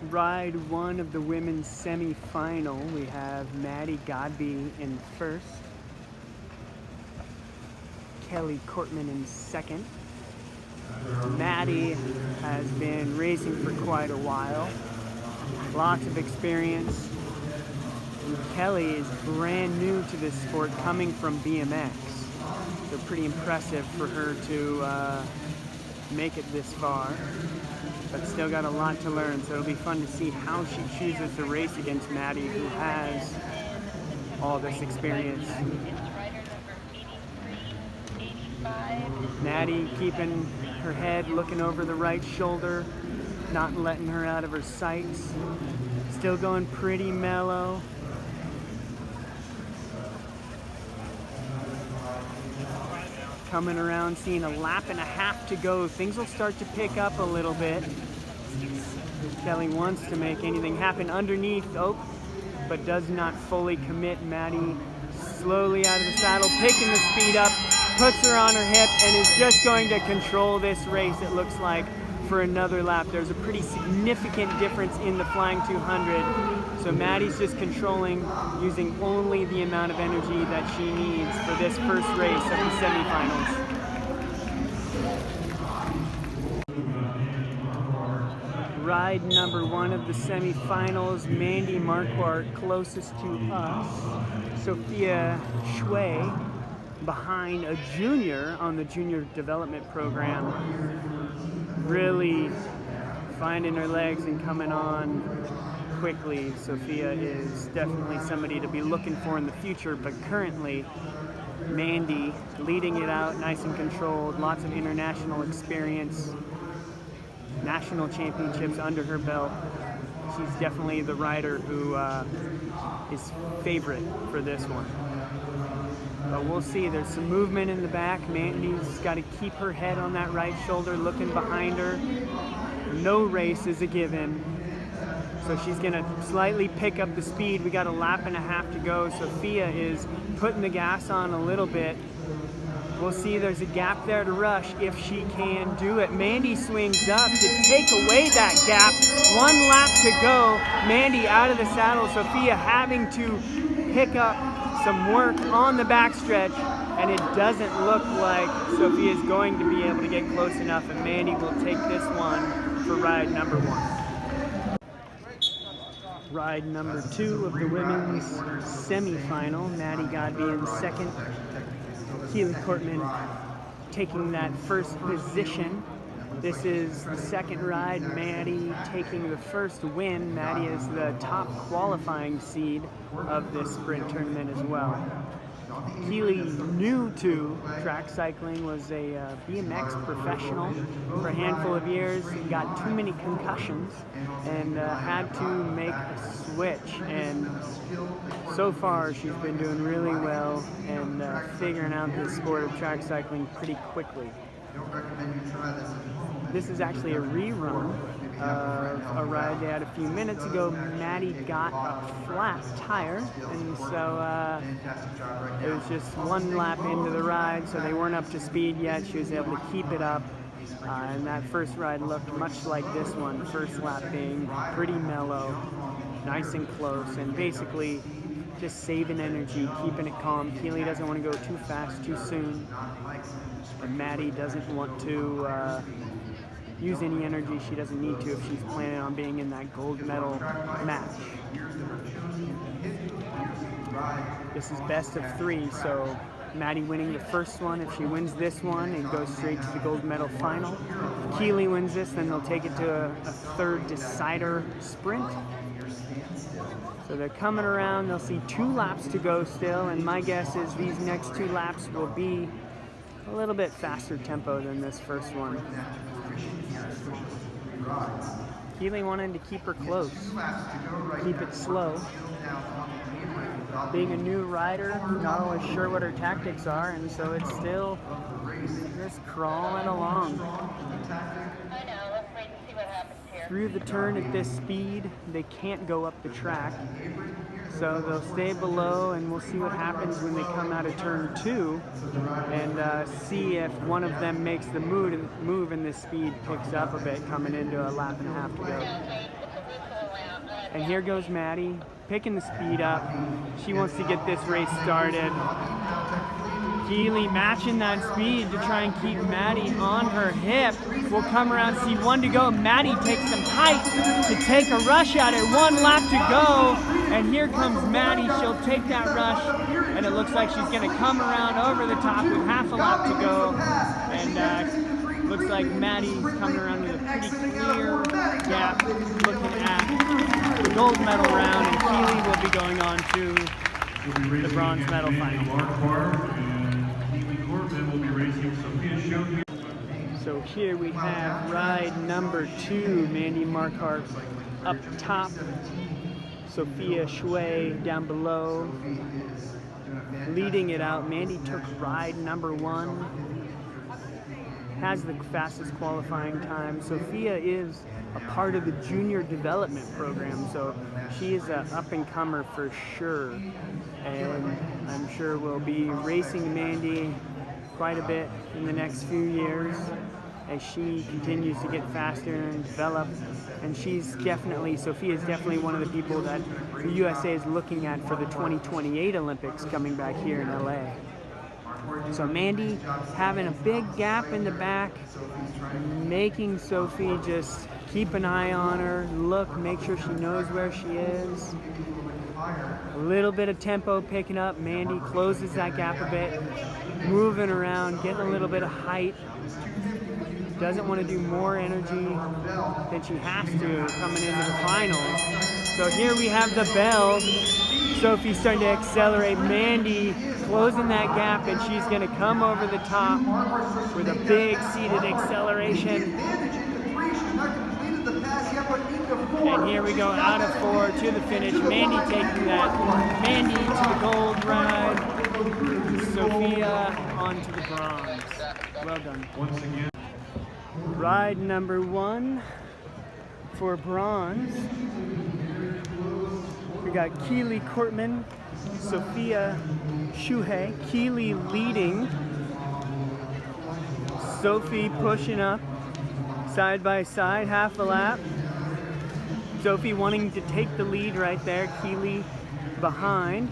Ride one of the women's semi-final. We have Maddie Godby in first, Kortman in second. Maddie has been racing for quite a while, lots of experience. And Kelly is brand new to this sport, coming from BMX. So pretty impressive for her to make it this far, but still got a lot to learn. So it'll be fun to see how she chooses to race against Maddie, who has all this experience. Maddie keeping her head, looking over the right shoulder, not letting her out of her sights. Still going pretty mellow. Coming around, seeing a lap and a half to go. Things will start to pick up a little bit. Kelly wants to make anything happen underneath, but does not fully commit. Maddie slowly out of the saddle, picking the speed up, puts her on her hip, and is just going to control this race, it looks like, for another lap. There's a pretty significant difference in the Flying 200. So Maddie's just controlling, using only the amount of energy that she needs for this first race of the semifinals. Ride number one of the semifinals, Mandy Marquardt, closest to us. Sophia Shuhay, behind a junior on the junior development program. Really finding her legs and coming on quickly. Sophia is definitely somebody to be looking for in the future, but currently Mandy leading it out, nice and controlled, lots of international experience, national championships under her belt. She's definitely the rider who is favorite for this one. But we'll see. There's some movement in the back. Mandy's got to keep her head on that right shoulder, looking behind her. No race is a given. So she's going to slightly pick up the speed. We got a lap and a half to go. Sophia is putting the gas on a little bit. We'll see. There's a gap there to rush if she can do it. Mandy swings up to take away that gap. 1 lap to go. Mandy out of the saddle. Sophia having to pick up some work on the backstretch, and it doesn't look like Sophia is going to be able to get close enough, and Mandy will take this one for ride number one. Ride number two of the women's semi-final, Maddie Godby in second, Keely Kortman taking that first position. This is the second ride, Maddie taking the first win. Maddie is the top qualifying seed of this sprint tournament as well. Keely, new to track cycling, was a BMX professional for a handful of years, got too many concussions, and had to make a switch. And so far, she's been doing really well and figuring out the sport of track cycling pretty quickly. This is actually a rerun of a ride they had a few minutes ago. Maddie got a flat tire, and so it was just 1 lap into the ride, so they weren't up to speed yet. She was able to keep it up, and that first ride looked much like this one. First lap being pretty mellow, nice and close, and basically just saving energy, keeping it calm. Keely doesn't want to go too fast too soon, and Maddie doesn't want to use any energy she doesn't need to if she's planning on being in that gold medal match. This is best of 3, so Maddie winning the first one. If she wins this one, it goes straight to the gold medal final. If Keely wins this, then they'll take it to a third decider sprint. So they're coming around. They'll see 2 laps to go still, and my guess is these next 2 laps will be a little bit faster tempo than this first one. Keely wanted to keep her close, keep it slow. Being a new rider, not always sure what her tactics are, and so it's still just crawling along. Through the turn at this speed, they can't go up the track, so they'll stay below, and we'll see what happens when they come out of turn 2 and see if one of them makes the move and this speed picks up a bit coming into a lap and a half to go. And here goes Maddie, picking the speed up. She wants to get this race started. Keely matching that speed to try and keep Maddie on her hip. We'll come around, see 1 to go. Maddie takes some height to take a rush at it. 1 lap to go. And here comes Maddie. She'll take that rush. And it looks like she's going to come around over the top with half a lap to go. And looks like Maddie's coming around with a pretty clear gap looking at the gold medal round. And Keely will be going on to the bronze medal final. Kortman will be racing Sophia Shuhay. So here we have ride number 2, Mandy Marquardt up top, Sophia Shuhay down below, leading it out. Mandy took ride number 1, has the fastest qualifying time. Sophia is a part of the junior development program, so she is an up-and-comer for sure. And I'm sure we'll be racing Mandy quite a bit in the next few years as she continues to get faster and develop. And Sophia is definitely one of the people that the USA is looking at for the 2028 Olympics coming back here in LA. So Mandy having a big gap in the back, making Sophie just keep an eye on her, make sure she knows where she is. A little bit of tempo picking up. Mandy closes that gap a bit, moving around, getting a little bit of height. Doesn't want to do more energy than she has to coming into the finals. So here we have the bell. Sophie's starting to accelerate. Mandy closing that gap, and she's going to come over the top with a big seated acceleration. And here we go, out of 4 to the finish. Mandy taking that. Mandy to the gold ride. Sophia onto the bronze. Well done. Once again. Ride number 1 for bronze. We got Keely Kortman, Sophia Shuhay. Keely leading. Sophie pushing up side by side, half a lap. Sophie wanting to take the lead right there. Keely behind.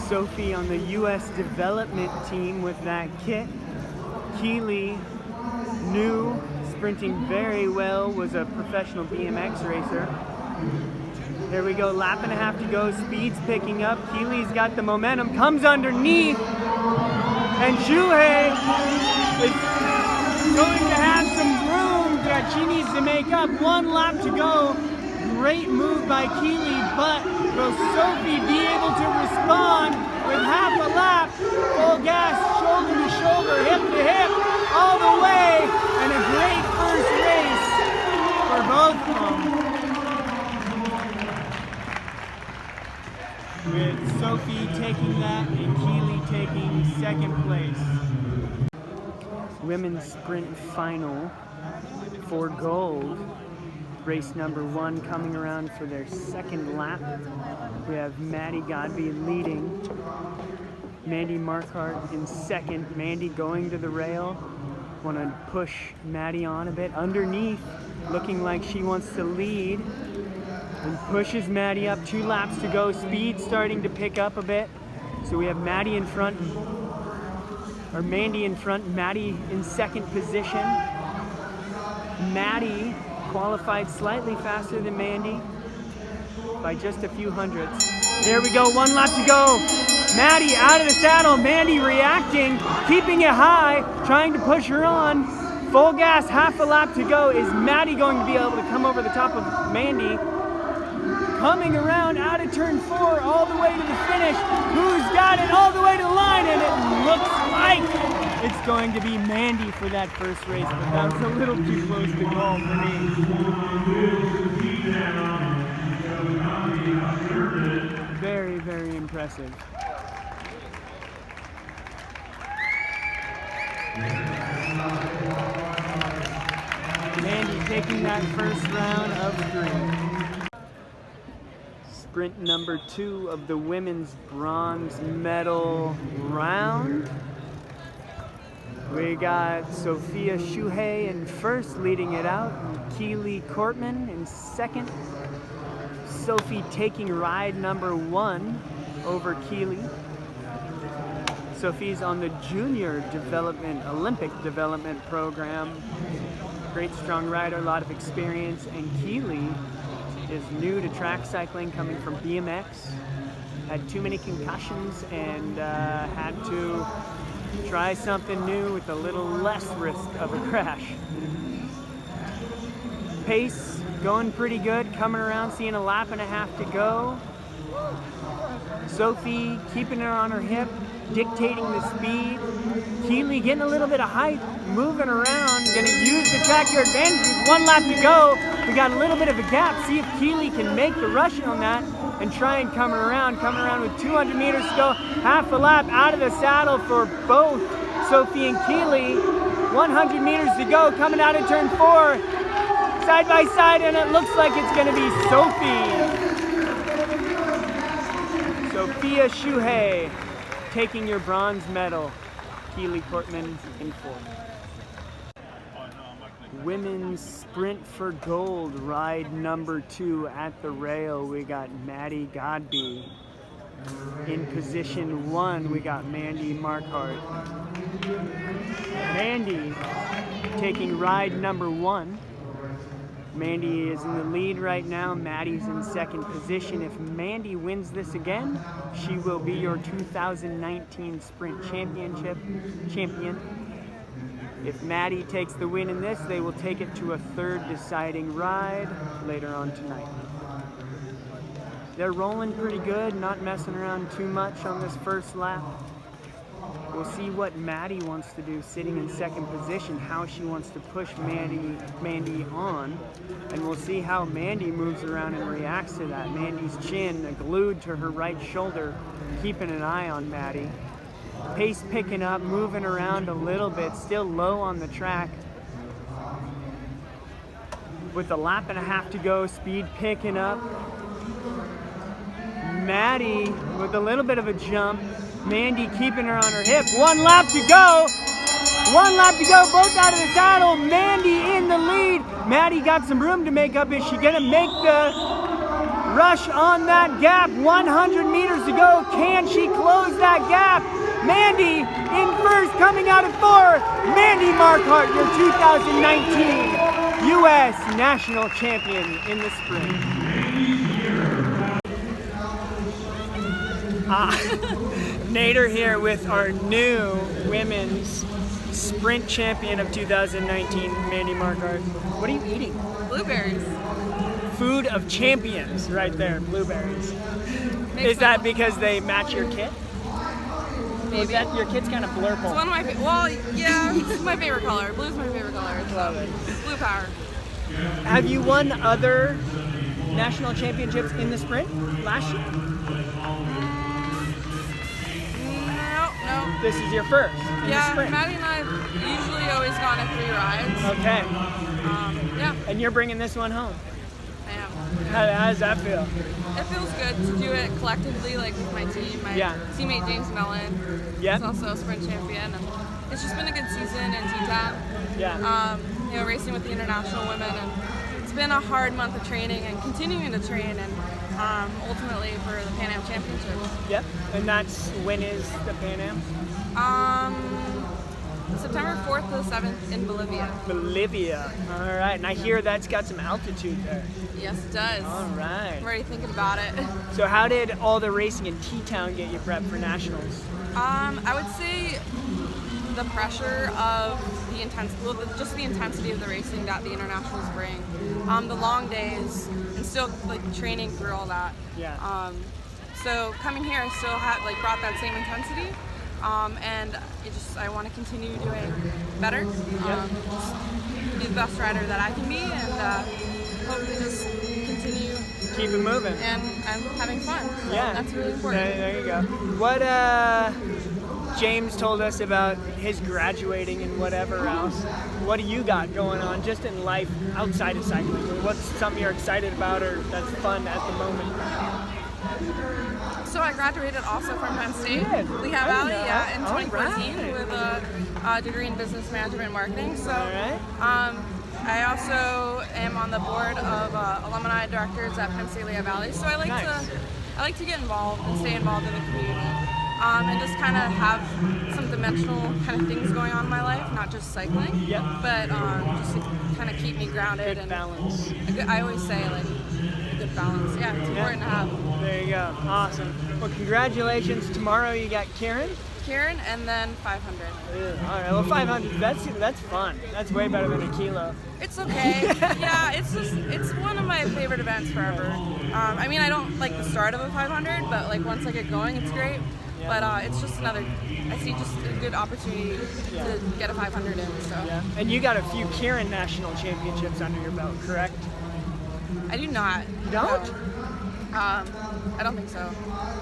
Sophie on the U.S. development team with that kit. Keely, new, sprinting very well, was a professional BMX racer. There we go, lap and a half to go, speed's picking up. Keely's got the momentum, comes underneath, and Shuhay is going to have some room that she needs to make up. 1 lap to go. Great move by Keely, but will Sophie be able to respond with half a lap? Full gas, shoulder to shoulder, hip to hip, all the way, and a great first race for both of them. With Sophie taking that and Keely taking 2nd place. Women's sprint final for gold. Race number 1 coming around for their 2nd lap. We have Maddie Godby leading. Mandy Marquardt in 2nd. Mandy going to the rail. Want to push Maddie on a bit. Underneath, looking like she wants to lead. And pushes Maddie up. 2 laps to go. Speed starting to pick up a bit. So we have Maddie in front, or Mandy in front, Maddie in 2nd position. Maddie qualified slightly faster than Mandy by just a few hundredths. There we go, 1 lap to go. Maddie out of the saddle, Mandy reacting, keeping it high, trying to push her on. Full gas, half a lap to go. Is Maddie going to be able to come over the top of Mandy? Coming around out of turn 4 all the way to the finish. Who's got it all the way to the line? And it looks like it's going to be Mandy for that first race, but that was a little too close to call for me. Very, very impressive. Mandy taking that first round of 3. Sprint number 2 of the women's bronze medal round. We got Sophia Shuhay in first, leading it out. Keely Kortman in second. Sophie taking ride number 1 over Keely. Sophie's on the junior development, Olympic development program. Great strong rider, a lot of experience. And Keely is new to track cycling, coming from BMX. Had too many concussions and had to try something new with a little less risk of a crash. Pace going pretty good, coming around, seeing a lap and a half to go. Sophie keeping her on her hip, dictating the speed. Keely getting a little bit of height, moving around, gonna use the track to her advantage with 1 lap to go. We got a little bit of a gap, see if Keely can make the rush on that and try and coming around with 200 meters to go. Half a lap out of the saddle for both Sophie and Keely. 100 meters to go, coming out of turn 4. Side by side, and it looks like it's gonna be Sophie. Sophia Shuhay taking your bronze medal. Keely Kortman in 4th. Women's sprint for gold, ride number 2 at the rail. We got Maddie Godby. In position 1, we got Mandy Marquardt. Mandy taking ride number 1. Mandy is in the lead right now. Maddie's in second position. If Mandy wins this again, she will be your 2019 Sprint champion. If Maddie takes the win in this, they will take it to a 3rd deciding ride later on tonight. They're rolling pretty good, not messing around too much on this first lap. We'll see what Maddie wants to do sitting in second position, how she wants to push Mandy on, and we'll see how Mandy moves around and reacts to that. Mandy's chin glued to her right shoulder, keeping an eye on Maddie. Pace picking up, moving around a little bit, still low on the track. With a lap and a half to go, speed picking up. Maddie with a little bit of a jump. Mandy keeping her on her hip. 1 lap to go. 1 lap to go, both out of the saddle. Mandy in the lead. Maddie got some room to make up. Is she gonna make the rush on that gap? 100 meters to go. Can she close that gap? Mandy in first, coming out of 4th. Mandy Marquardt, your 2019 U.S. National Champion in the sprint. Nader here with our new women's sprint champion of 2019, Mandy Marquardt. What are you eating? Blueberries. Food of champions right there, blueberries. Is that because they match your kit? Maybe. Your kit's kind of blurple. It's one of my well, yeah, it's my favorite color. Blue's my favorite color. Love it. Blue power. Have you won other national championships in the sprint last year? No. This is your first in the sprint. Maddie and I usually always gone at 3 rides. Okay. Yeah. And you're bringing this one home. I am. How does that feel? It feels good to do it collectively, like with my team. My teammate James Mellon is also a sprint champion. And it's just been a good season in T-Town. Yeah. Racing with the international women, and it's been a hard month of training and continuing to train, and ultimately for the Pan Am Championship. Yep. And when is the Pan Am? September 4th to the 7th in Bolivia. Bolivia. All right. And I hear that's got some altitude there. Yes, it does. All right. I'm already thinking about it. So how did all the racing in T-Town get you prepped for nationals? I would say the pressure of the just the intensity of the racing that the internationals bring, the long days, and still training through all that. Yeah. So coming here, I still brought that same intensity, and I want to continue doing better. Just be the best rider that I can be, and hope to just continue. Keep it moving. And having fun. Yeah. That's really important. There you go. What James told us about his graduating and whatever else. What do you got going on just in life outside of cycling? What's something you're excited about or that's fun at the moment? So I graduated also from Penn State, Good. Lehigh I Valley, didn't know yeah, that. in All 2014 right. with a degree in business management and marketing. So, All right. I also am on the board of alumni directors at Penn State Lehigh Valley. So I like to get involved and stay involved in the community, and just kind of have some dimensional kind of things going on in my life, not just cycling, Yep. but just to kind of keep me grounded and Balance. I always say like a good balance. Yeah, it's important to have. There you go. Awesome. Well, congratulations. Tomorrow you got Karen. Kieran, and then 500. All right. Well, 500. That's fun. That's way better than a kilo. It's okay. Yeah, it's one of my favorite events forever. I mean, I don't like the start of a 500, but like once I get going, it's great. But it's just I see just a good opportunity to get a 500 in. So. Yeah. And you got a few Karen national championships under your belt, correct? I do not. You don't? No. I don't think so.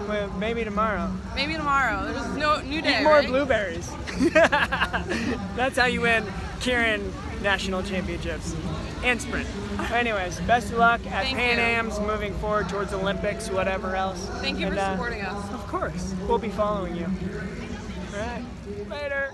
Well, maybe tomorrow. Maybe tomorrow. There's no new day. Eat more right? blueberries. That's how you win Karen national championships and sprint. Anyways, best of luck at Thank Pan you. Am's, moving forward towards Olympics, whatever else. Thank you And, for supporting us. Of course, we'll be following you. All right, later.